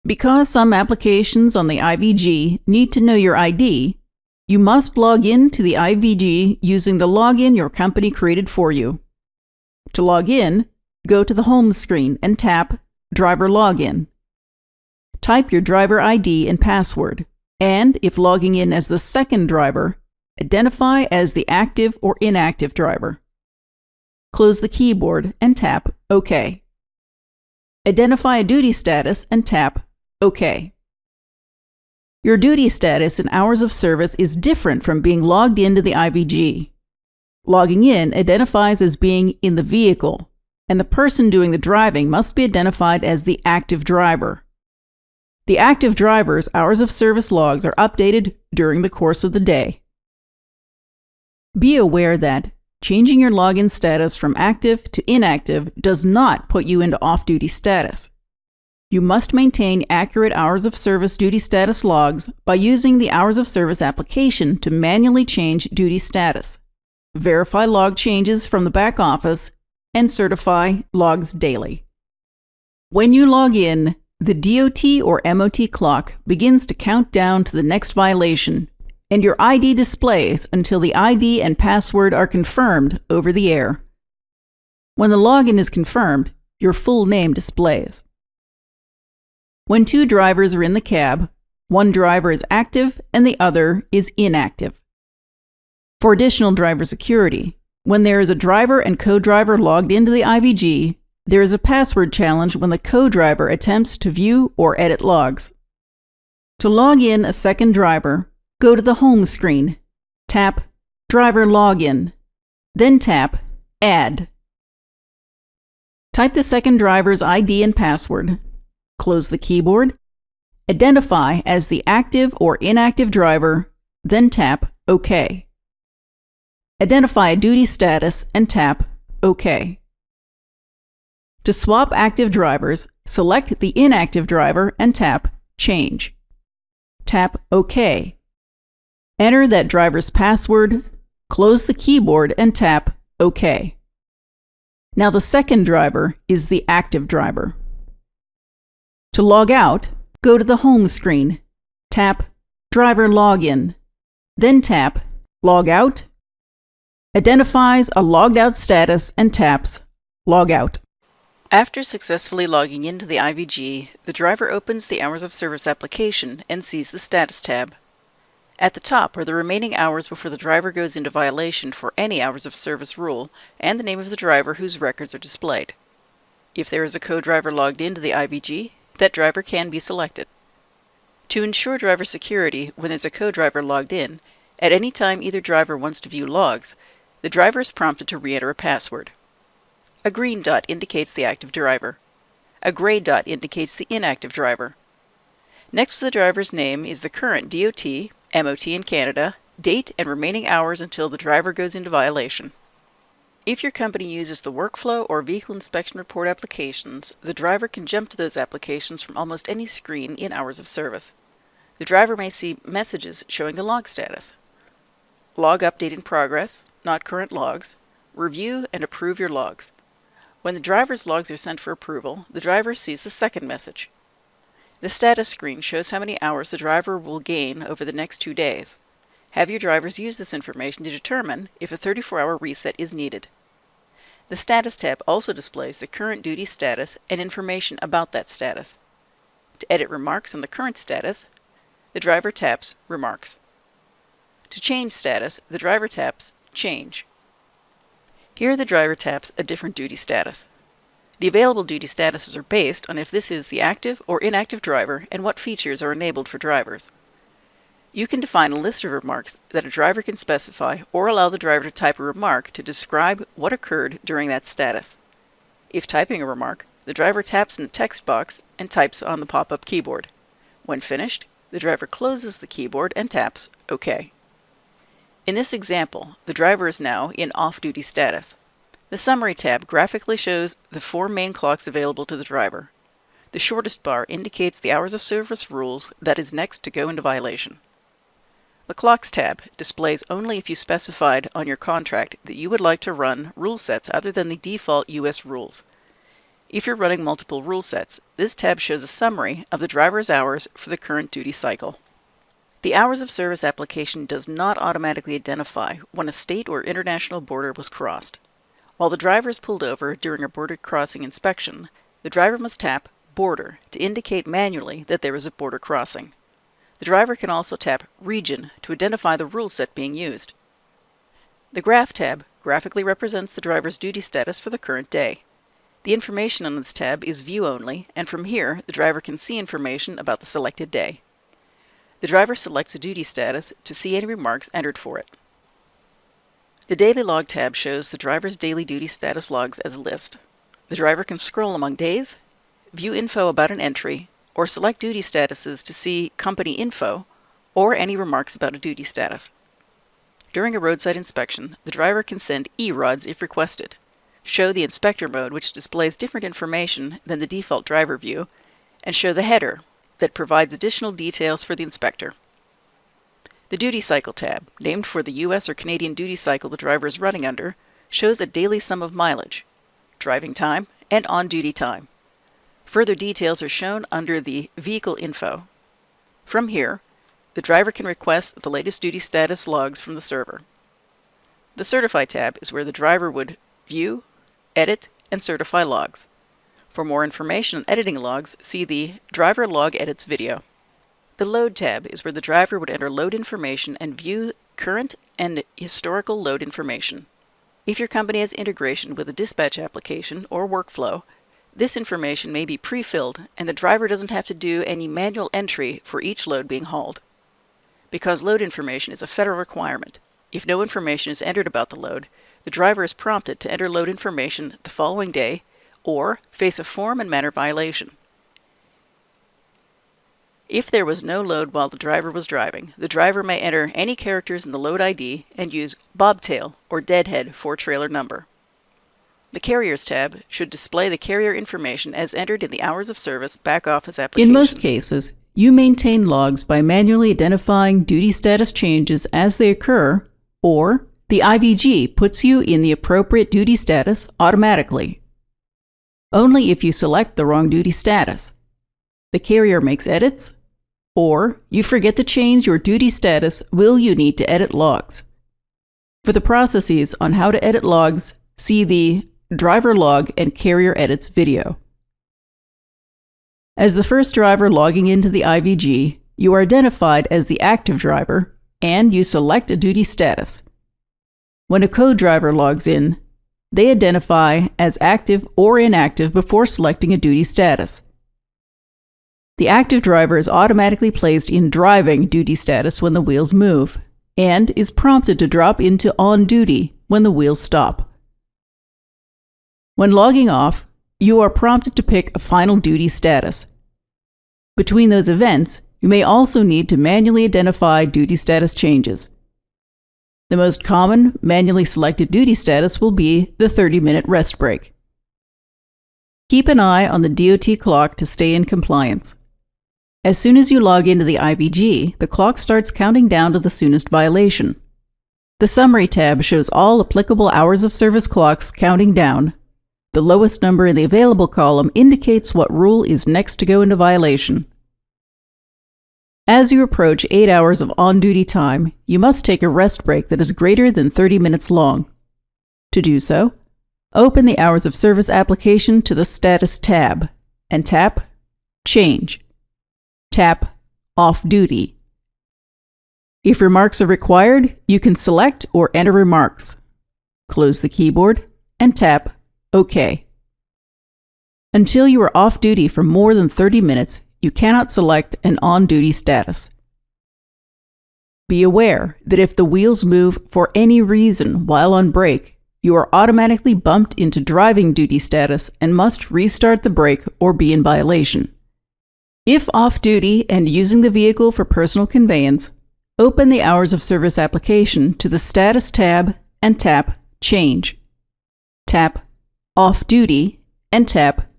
Because some applications on the IVG need to know your ID, you must log in to the IVG using the login your company created for you. To log in, go to the home screen and tap Driver Login. Type your driver ID and password, and if logging in as the second driver, identify as the active or inactive driver. Close the keyboard and tap OK. Identify a duty status and tap OK. Your duty status and hours of service is different from being logged into the IVG. Logging in identifies as being in the vehicle, and the person doing the driving must be identified as the active driver. The active driver's hours of service logs are updated during the course of the day. Be aware that changing your login status from active to inactive does not put you into off-duty status. You must maintain accurate hours of service duty status logs by using the Hours of Service application to manually change duty status, verify log changes from the back office, and certify logs daily. When you log in, the DOT or MOT clock begins to count down to the next violation, and your ID displays until the ID and password are confirmed over the air. When the login is confirmed, your full name displays. When two drivers are in the cab, one driver is active and the other is inactive. For additional driver security, when there is a driver and co-driver logged into the IVG, there is a password challenge when the co-driver attempts to view or edit logs. To log in a second driver, go to the home screen, tap Driver Login, then tap Add. Type the second driver's ID and password. Close the keyboard, identify as the active or inactive driver, then tap OK. Identify a duty status and tap OK. To swap active drivers, select the inactive driver and tap Change. Tap OK. Enter that driver's password, close the keyboard and tap OK. Now the second driver is the active driver. To log out, go to the home screen, tap Driver Login, then tap Log Out, identifies a logged out status and taps Log Out. After successfully logging into the IVG, the driver opens the Hours of Service application and sees the Status tab. At the top are the remaining hours before the driver goes into violation for any Hours of Service rule and the name of the driver whose records are displayed. If there is a co-driver logged into the IVG, that driver can be selected. To ensure driver security when there's a co-driver logged in, at any time either driver wants to view logs, the driver is prompted to re-enter a password. A green dot indicates the active driver. A gray dot indicates the inactive driver. Next to the driver's name is the current DOT, MOT in Canada, date and remaining hours until the driver goes into violation. If your company uses the workflow or vehicle inspection report applications, the driver can jump to those applications from almost any screen in Hours of Service. The driver may see messages showing the log status. Log update in progress, not current logs. Review and approve your logs. When the driver's logs are sent for approval, the driver sees the second message. The status screen shows how many hours the driver will gain over the next 2 days. Have your drivers use this information to determine if a 34-hour reset is needed. The Status tab also displays the current duty status and information about that status. To edit remarks on the current status, the driver taps Remarks. To change status, the driver taps Change. Here the driver taps a different duty status. The available duty statuses are based on if this is the active or inactive driver and what features are enabled for drivers. You can define a list of remarks that a driver can specify or allow the driver to type a remark to describe what occurred during that status. If typing a remark, the driver taps in the text box and types on the pop-up keyboard. When finished, the driver closes the keyboard and taps OK. In this example, the driver is now in off-duty status. The Summary tab graphically shows the 4 main clocks available to the driver. The shortest bar indicates the Hours of Service rules that is next to go into violation. The Clocks tab displays only if you specified on your contract that you would like to run rule sets other than the default U.S. rules. If you're running multiple rule sets, this tab shows a summary of the driver's hours for the current duty cycle. The Hours of Service application does not automatically identify when a state or international border was crossed. While the driver is pulled over during a border crossing inspection, the driver must tap Border to indicate manually that there is a border crossing. The driver can also tap Region to identify the rule set being used. The Graph tab graphically represents the driver's duty status for the current day. The information on this tab is view-only, and from here, the driver can see information about the selected day. The driver selects a duty status to see any remarks entered for it. The Daily Log tab shows the driver's daily duty status logs as a list. The driver can scroll among days, view info about an entry, or select duty statuses to see company info or any remarks about a duty status. During a roadside inspection, the driver can send E-rods if requested, show the inspector mode, which displays different information than the default driver view, and show the header that provides additional details for the inspector. The Duty Cycle tab, named for the U.S. or Canadian duty cycle the driver is running under, shows a daily sum of mileage, driving time, and on-duty time. Further details are shown under the Vehicle Info. From here, the driver can request the latest duty status logs from the server. The Certify tab is where the driver would view, edit, and certify logs. For more information on editing logs, see the Driver Log Edits video. The Load tab is where the driver would enter load information and view current and historical load information. If your company has integration with a dispatch application or workflow, this information may be pre-filled and the driver doesn't have to do any manual entry for each load being hauled. Because load information is a federal requirement, if no information is entered about the load, the driver is prompted to enter load information the following day or face a form and manner violation. If there was no load while the driver was driving, the driver may enter any characters in the load ID and use bobtail or deadhead for trailer number. The Carriers tab should display the carrier information as entered in the Hours of Service back-office application. In most cases, you maintain logs by manually identifying duty status changes as they occur, or the IVG puts you in the appropriate duty status automatically. Only if you select the wrong duty status, the carrier makes edits, or you forget to change your duty status will you need to edit logs. For the processes on how to edit logs, see the Driver Log and Carrier Edits video. As the first driver logging into the IVG, you are identified as the active driver and you select a duty status. When a co-driver logs in, they identify as active or inactive before selecting a duty status. The active driver is automatically placed in driving duty status when the wheels move, and is prompted to drop into on duty when the wheels stop. When logging off, you are prompted to pick a final duty status. Between those events, you may also need to manually identify duty status changes. The most common manually selected duty status will be the 30-minute rest break. Keep an eye on the DOT clock to stay in compliance. As soon as you log into the IVG, the clock starts counting down to the soonest violation. The Summary tab shows all applicable hours of service clocks counting down. The lowest number in the available column indicates what rule is next to go into violation. As you approach 8 hours of on-duty time, you must take a rest break that is greater than 30 minutes long. To do so, open the Hours of Service application to the Status tab and tap Change. Tap Off Duty. If remarks are required, you can select or enter remarks. Close the keyboard and tap OK. Until you are off duty for more than 30 minutes, you cannot select an on-duty status. Be aware that if the wheels move for any reason while on break, you are automatically bumped into driving duty status and must restart the brake or be in violation. If off-duty and using the vehicle for personal conveyance, open the Hours of Service application to the Status tab and tap Change. Tap Off-Duty and tap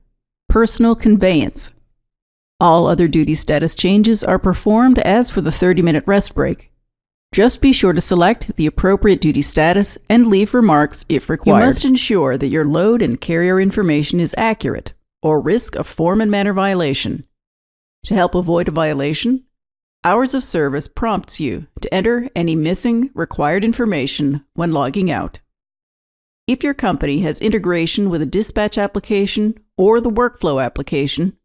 Personal Conveyance. All other duty status changes are performed as for the 30-minute rest break. Just be sure to select the appropriate duty status and leave remarks if required. You must ensure that your load and carrier information is accurate, or risk of form and manner violation. To help avoid a violation, Hours of Service prompts you to enter any missing required information when logging out. If your company has integration with a dispatch application or the workflow application,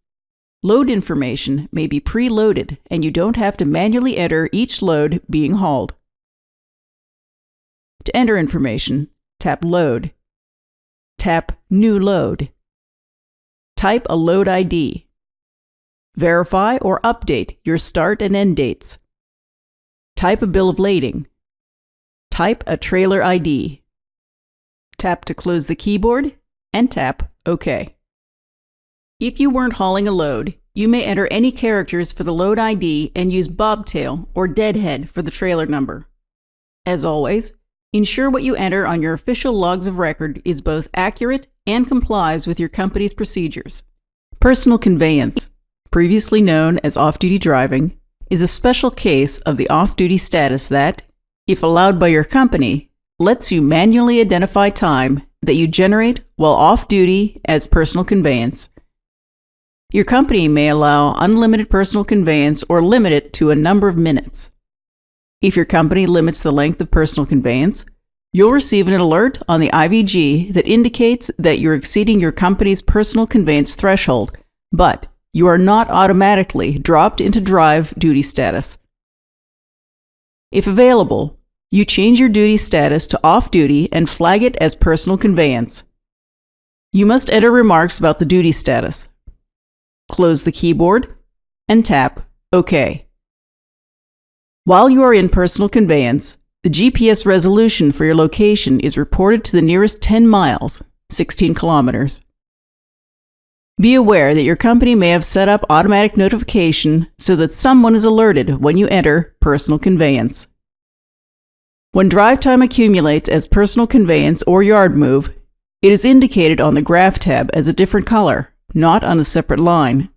load information may be pre-loaded and you don't have to manually enter each load being hauled. To enter information, tap Load. Tap New Load. Type a load ID. Verify or update your start and end dates. Type a bill of lading. Type a trailer ID. Tap to close the keyboard and tap OK. If you weren't hauling a load, you may enter any characters for the load ID and use bobtail or deadhead for the trailer number. As always, ensure what you enter on your official logs of record is both accurate and complies with your company's procedures. Personal conveyance, previously known as off-duty driving, is a special case of the off-duty status that, if allowed by your company, lets you manually identify time that you generate while off-duty as personal conveyance. Your company may allow unlimited personal conveyance or limit it to a number of minutes. If your company limits the length of personal conveyance, you'll receive an alert on the IVG that indicates that you're exceeding your company's personal conveyance threshold, but you are not automatically dropped into drive duty status. If available, you change your duty status to off-duty and flag it as personal conveyance. You must enter remarks about the duty status. Close the keyboard and tap OK. While you are in personal conveyance, the GPS resolution for your location is reported to the nearest 10 miles, 16 kilometers. Be aware that your company may have set up automatic notification so that someone is alerted when you enter personal conveyance. When drive time accumulates as personal conveyance or yard move, it is indicated on the graph tab as a different color, not on a separate line.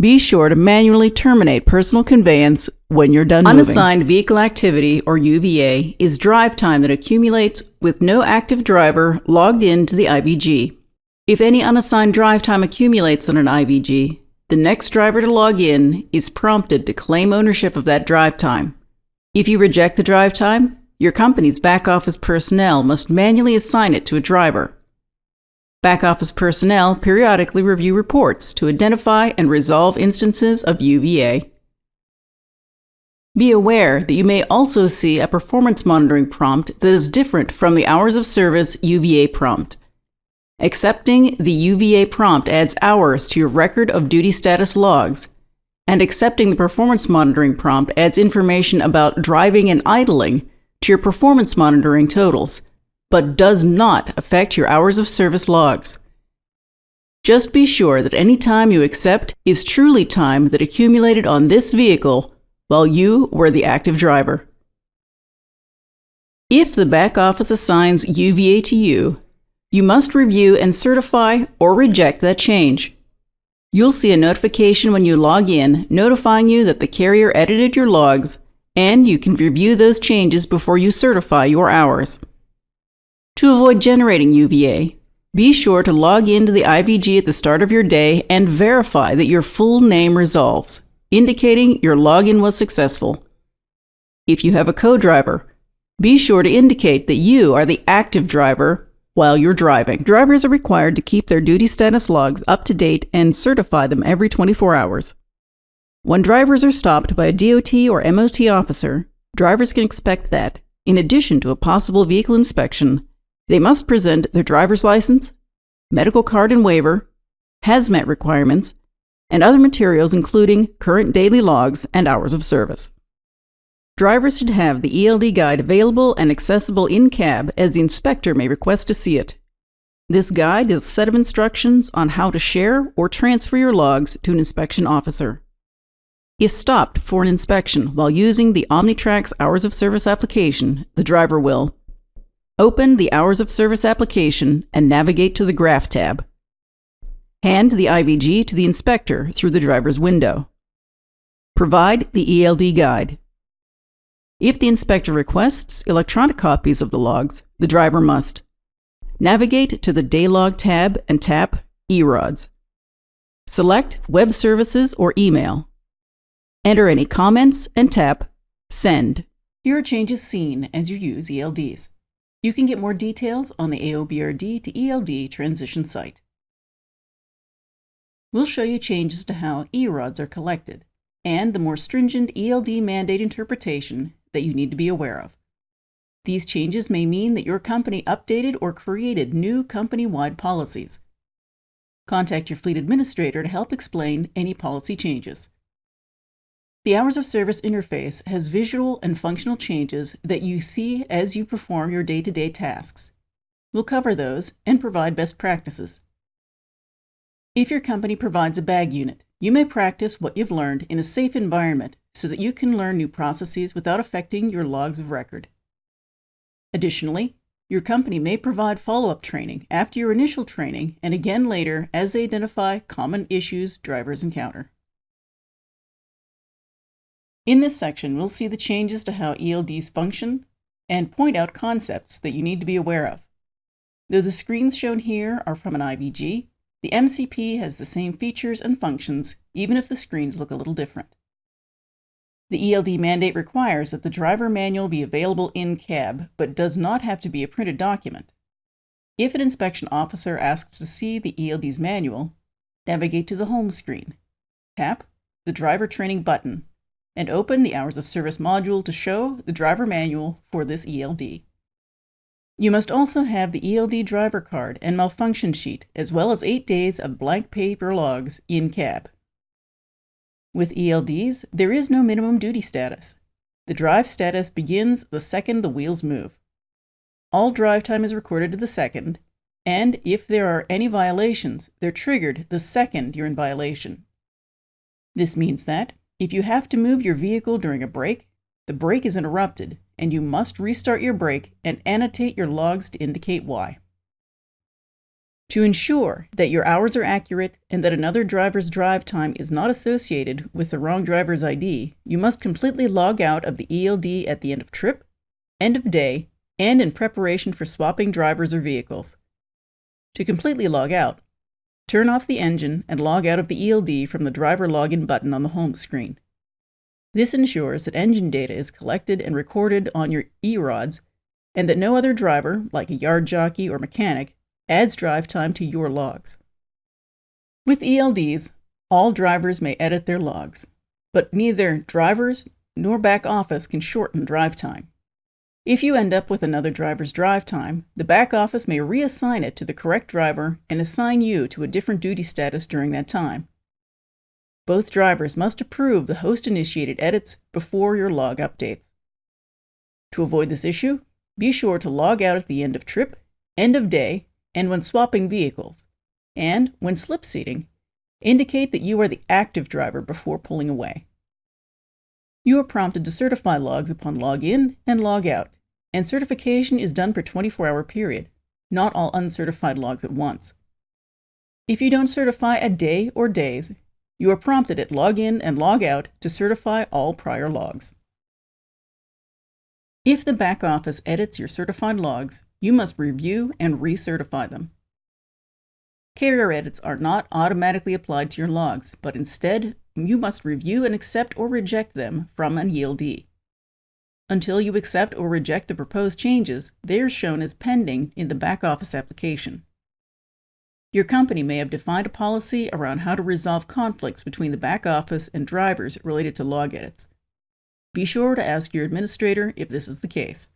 Be sure to manually terminate personal conveyance when you're done moving. Unassigned vehicle activity, or UVA, is drive time that accumulates with no active driver logged in to the IVG. If any unassigned drive time accumulates on an IVG, the next driver to log in is prompted to claim ownership of that drive time. If you reject the drive time, your company's back office personnel must manually assign it to a driver. Back office personnel periodically review reports to identify and resolve instances of UVA. Be aware that you may also see a performance monitoring prompt that is different from the Hours of Service UVA prompt. Accepting the UVA prompt adds hours to your record of duty status logs, and accepting the performance monitoring prompt adds information about driving and idling to your performance monitoring totals, but does not affect your Hours of Service logs. Just be sure that any time you accept is truly time that accumulated on this vehicle while you were the active driver. If the back office assigns UVA to you, you must review and certify or reject that change. You'll see a notification when you log in notifying you that the carrier edited your logs, and you can review those changes before you certify your hours. To avoid generating UVA, be sure to log into the IVG at the start of your day and verify that your full name resolves, indicating your login was successful. If you have a co-driver, be sure to indicate that you are the active driver while you're driving. Drivers are required to keep their duty status logs up to date and certify them every 24 hours. When drivers are stopped by a DOT or MOT officer, drivers can expect that, in addition to a possible vehicle inspection, they must present their driver's license, medical card and waiver, hazmat requirements, and other materials including current daily logs and hours of service. Drivers should have the ELD guide available and accessible in cab, as the inspector may request to see it. This guide is a set of instructions on how to share or transfer your logs to an inspection officer. If stopped for an inspection while using the OmniTrax Hours of Service application, the driver will open the Hours of Service application and navigate to the Graph tab. Hand the IVG to the inspector through the driver's window. Provide the ELD guide. If the inspector requests electronic copies of the logs, the driver must navigate to the Daylog tab and tap eRods. Select Web Services or Email. Enter any comments and tap Send. Here are changes seen as you use ELDs. You can get more details on the AOBRD to ELD transition site. We'll show you changes to how ERODs are collected and the more stringent ELD mandate interpretation that you need to be aware of. These changes may mean that your company updated or created new company-wide policies. Contact your fleet administrator to help explain any policy changes. The Hours of Service interface has visual and functional changes that you see as you perform your day-to-day tasks. We'll cover those and provide best practices. If your company provides a bag unit, you may practice what you've learned in a safe environment so that you can learn new processes without affecting your logs of record. Additionally, your company may provide follow-up training after your initial training and again later as they identify common issues drivers encounter. In this section, we'll see the changes to how ELDs function and point out concepts that you need to be aware of. Though the screens shown here are from an IVG, the MCP has the same features and functions even if the screens look a little different. The ELD mandate requires that the driver manual be available in cab, but does not have to be a printed document. If an inspection officer asks to see the ELD's manual, navigate to the home screen, tap the Driver Training button, and open the Hours of Service module to show the driver manual for this ELD. You must also have the ELD driver card and malfunction sheet, as well as 8 days of blank paper logs in cab. With ELDs, there is no minimum duty status. The drive status begins the second the wheels move. All drive time is recorded to the second, and if there are any violations, they're triggered the second you're in violation. This means that if you have to move your vehicle during a break, the break is interrupted, and you must restart your break and annotate your logs to indicate why. To ensure that your hours are accurate and that another driver's drive time is not associated with the wrong driver's ID, you must completely log out of the ELD at the end of trip, end of day, and in preparation for swapping drivers or vehicles. To completely log out, turn off the engine and log out of the ELD from the driver login button on the home screen. This ensures that engine data is collected and recorded on your ERODs and that no other driver, like a yard jockey or mechanic, adds drive time to your logs. With ELDs, all drivers may edit their logs, but neither drivers nor back office can shorten drive time. If you end up with another driver's drive time, the back office may reassign it to the correct driver and assign you to a different duty status during that time. Both drivers must approve the host-initiated edits before your log updates. To avoid this issue, be sure to log out at the end of trip, end of day, and when swapping vehicles, and when slip seating, indicate that you are the active driver before pulling away. You are prompted to certify logs upon log in and log out, and certification is done per 24-hour period, not all uncertified logs at once. If you don't certify a day or days, you are prompted at log in and log out to certify all prior logs. If the back office edits your certified logs, you must review and recertify them. Carrier edits are not automatically applied to your logs, but instead, you must review and accept or reject them from an ELD. Until you accept or reject the proposed changes, they are shown as pending in the back office application. Your company may have defined a policy around how to resolve conflicts between the back office and drivers related to log edits. Be sure to ask your administrator if this is the case.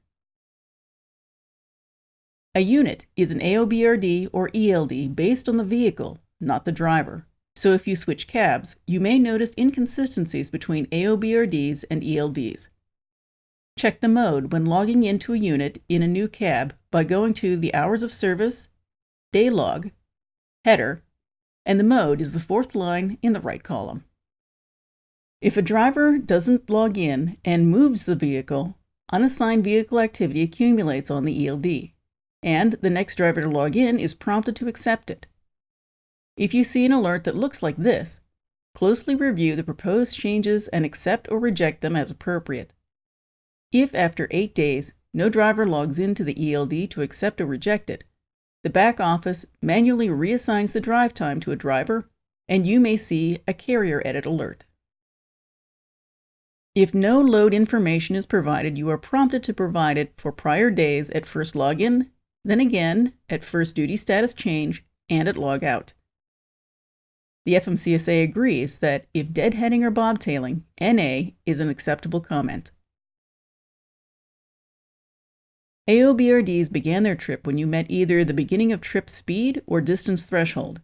A unit is an AOBRD or ELD based on the vehicle, not the driver. So if you switch cabs, you may notice inconsistencies between AOBRDs and ELDs. Check the mode when logging into a unit in a new cab by going to the Hours of Service, Day Log, Header, and the mode is the fourth line in the right column. If a driver doesn't log in and moves the vehicle, unassigned vehicle activity accumulates on the ELD, and the next driver to log in is prompted to accept it. If you see an alert that looks like this, closely review the proposed changes and accept or reject them as appropriate. If after 8 days no driver logs into the ELD to accept or reject it, the back office manually reassigns the drive time to a driver and you may see a carrier edit alert. If no load information is provided, you are prompted to provide it for prior days at first login, then again at first duty status change, and at logout. The FMCSA agrees that if deadheading or bobtailing, NA is an acceptable comment. AOBRDs began their trip when you met either the beginning of trip speed or distance threshold.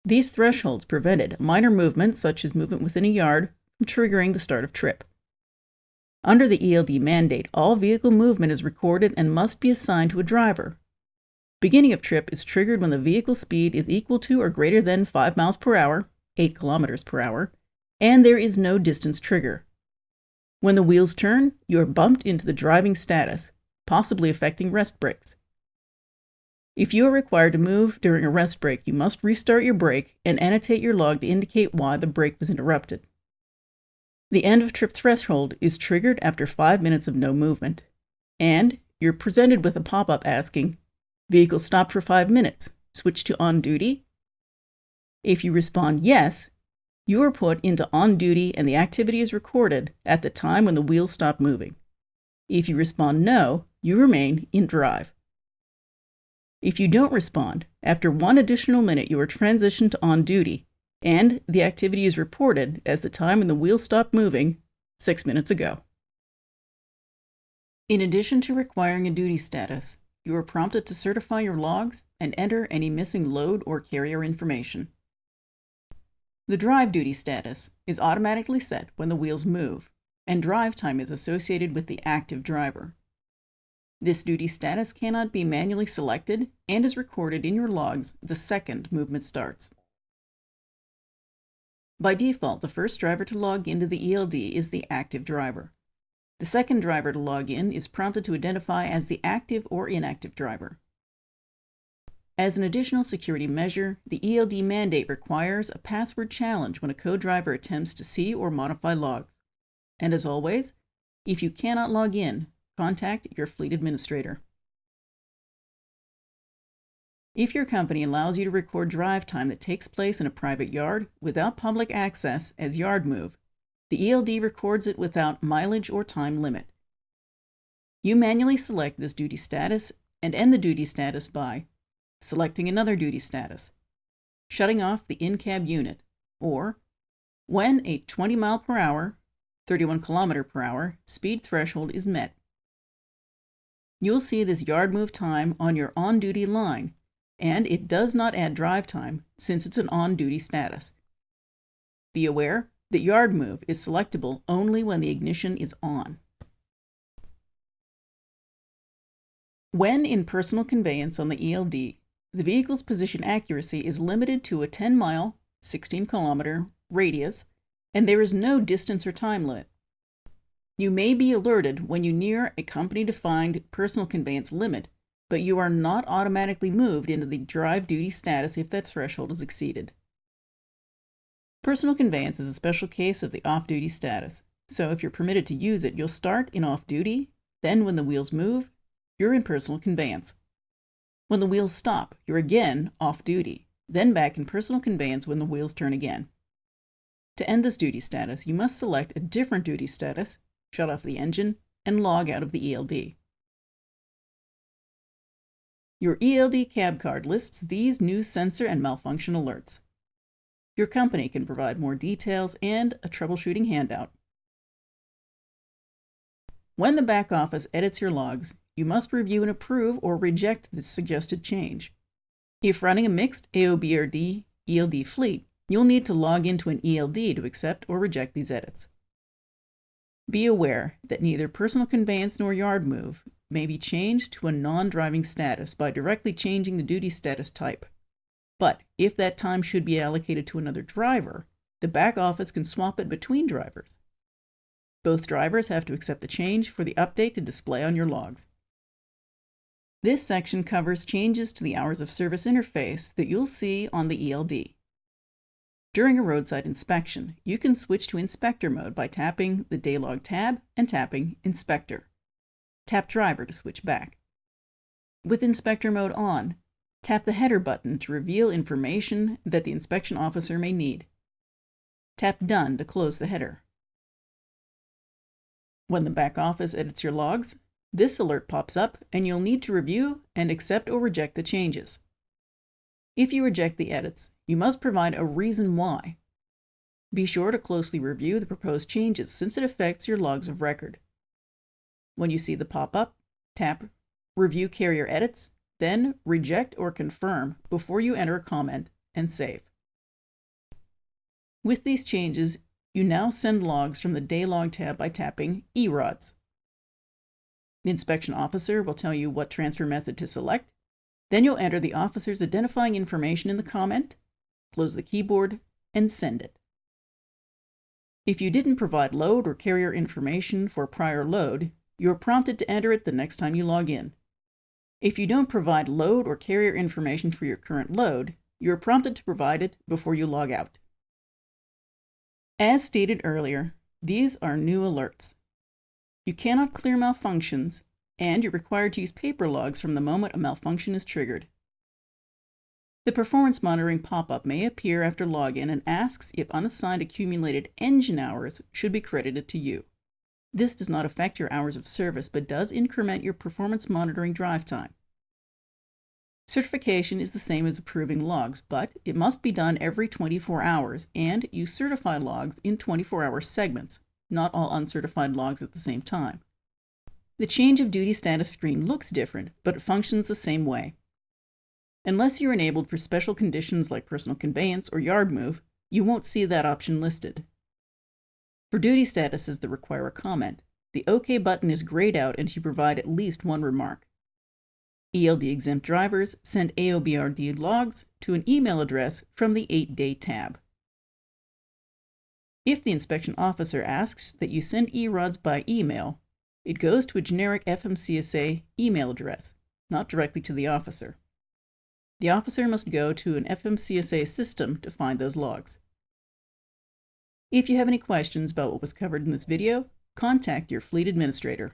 These thresholds prevented minor movements, such as movement within a yard, from triggering the start of trip. Under the ELD mandate, all vehicle movement is recorded and must be assigned to a driver. Beginning of trip is triggered when the vehicle speed is equal to or greater than 5 miles per hour, 8 kilometers per hour, and there is no distance trigger. When the wheels turn, you are bumped into the driving status, possibly affecting rest brakes. If you are required to move during a rest break, you must restart your brake and annotate your log to indicate why the brake was interrupted. The end of trip threshold is triggered after 5 minutes of no movement, and you're presented with a pop-up asking, "Vehicle stopped for 5 minutes, switch to on duty?" If you respond yes, you are put into on duty and the activity is recorded at the time when the wheels stop moving. If you respond no, you remain in drive. If you don't respond, after 1 additional minute you are transitioned to on duty, and the activity is reported as the time when the wheels stopped moving 6 minutes ago. In addition to requiring a duty status, you are prompted to certify your logs and enter any missing load or carrier information. The drive duty status is automatically set when the wheels move, and drive time is associated with the active driver. This duty status cannot be manually selected and is recorded in your logs the second movement starts. By default, the first driver to log into the ELD is the active driver. The second driver to log in is prompted to identify as the active or inactive driver. As an additional security measure, the ELD mandate requires a password challenge when a co-driver attempts to see or modify logs. And as always, if you cannot log in, contact your fleet administrator. If your company allows you to record drive time that takes place in a private yard without public access as yard move, the ELD records it without mileage or time limit. You manually select this duty status and end the duty status by selecting another duty status, shutting off the in-cab unit, or when a 20 mile per hour, 31 kilometer per hour speed threshold is met. You'll see this yard move time on your on-duty line, and it does not add drive time since it's an on-duty status. Be aware that yard move is selectable only when the ignition is on. When in personal conveyance on the ELD, the vehicle's position accuracy is limited to a 10-mile, 16-kilometer radius, and there is no distance or time limit. You may be alerted when you near a company-defined personal conveyance limit, but you are not automatically moved into the drive duty status if that threshold is exceeded. Personal conveyance is a special case of the off-duty status, so if you're permitted to use it, you'll start in off-duty, then when the wheels move, you're in personal conveyance. When the wheels stop, you're again off-duty, then back in personal conveyance when the wheels turn again. To end this duty status, you must select a different duty status, shut off the engine, and log out of the ELD. Your ELD cab card lists these new sensor and malfunction alerts. Your company can provide more details and a troubleshooting handout. When the back office edits your logs, you must review and approve or reject the suggested change. If running a mixed AOBRD ELD fleet, you'll need to log into an ELD to accept or reject these edits. Be aware that neither personal conveyance nor yard move may be changed to a non-driving status by directly changing the duty status type. But if that time should be allocated to another driver, the back office can swap it between drivers. Both drivers have to accept the change for the update to display on your logs. This section covers changes to the hours of service interface that you'll see on the ELD. During a roadside inspection, you can switch to inspector mode by tapping the Daylog tab and tapping Inspector. Tap Driver to switch back. With inspector mode on, Tap the header button to reveal information that the inspection officer may need. Tap Done to close the header. When the back office edits your logs, this alert pops up and you'll need to review and accept or reject the changes. If you reject the edits, you must provide a reason why. Be sure to closely review the proposed changes since it affects your logs of record. When you see the pop-up, tap Review Carrier Edits, then Reject or Confirm before you enter a comment and save. With these changes, you now send logs from the Day Log tab by tapping ERODS. The inspection officer will tell you what transfer method to select. Then you'll enter the officer's identifying information in the comment, close the keyboard, and send it. If you didn't provide load or carrier information for a prior load, you are prompted to enter it the next time you log in. If you don't provide load or carrier information for your current load, you are prompted to provide it before you log out. As stated earlier, these are new alerts. You cannot clear malfunctions, and you're required to use paper logs from the moment a malfunction is triggered. The performance monitoring pop-up may appear after login and asks if unassigned accumulated engine hours should be credited to you. This does not affect your hours of service, but does increment your performance monitoring drive time. Certification is the same as approving logs, but it must be done every 24 hours, and you certify logs in 24-hour segments, not all uncertified logs at the same time. The change of duty status screen looks different, but it functions the same way. Unless you're enabled for special conditions like personal conveyance or yard move, you won't see that option listed. For duty statuses that require a comment, the OK button is grayed out until you provide at least one remark. ELD-exempt drivers send AOBRD logs to an email address from the 8-Day tab. If the inspection officer asks that you send ERODS by email, it goes to a generic FMCSA email address, not directly to the officer. The officer must go to an FMCSA system to find those logs. If you have any questions about what was covered in this video, contact your fleet administrator.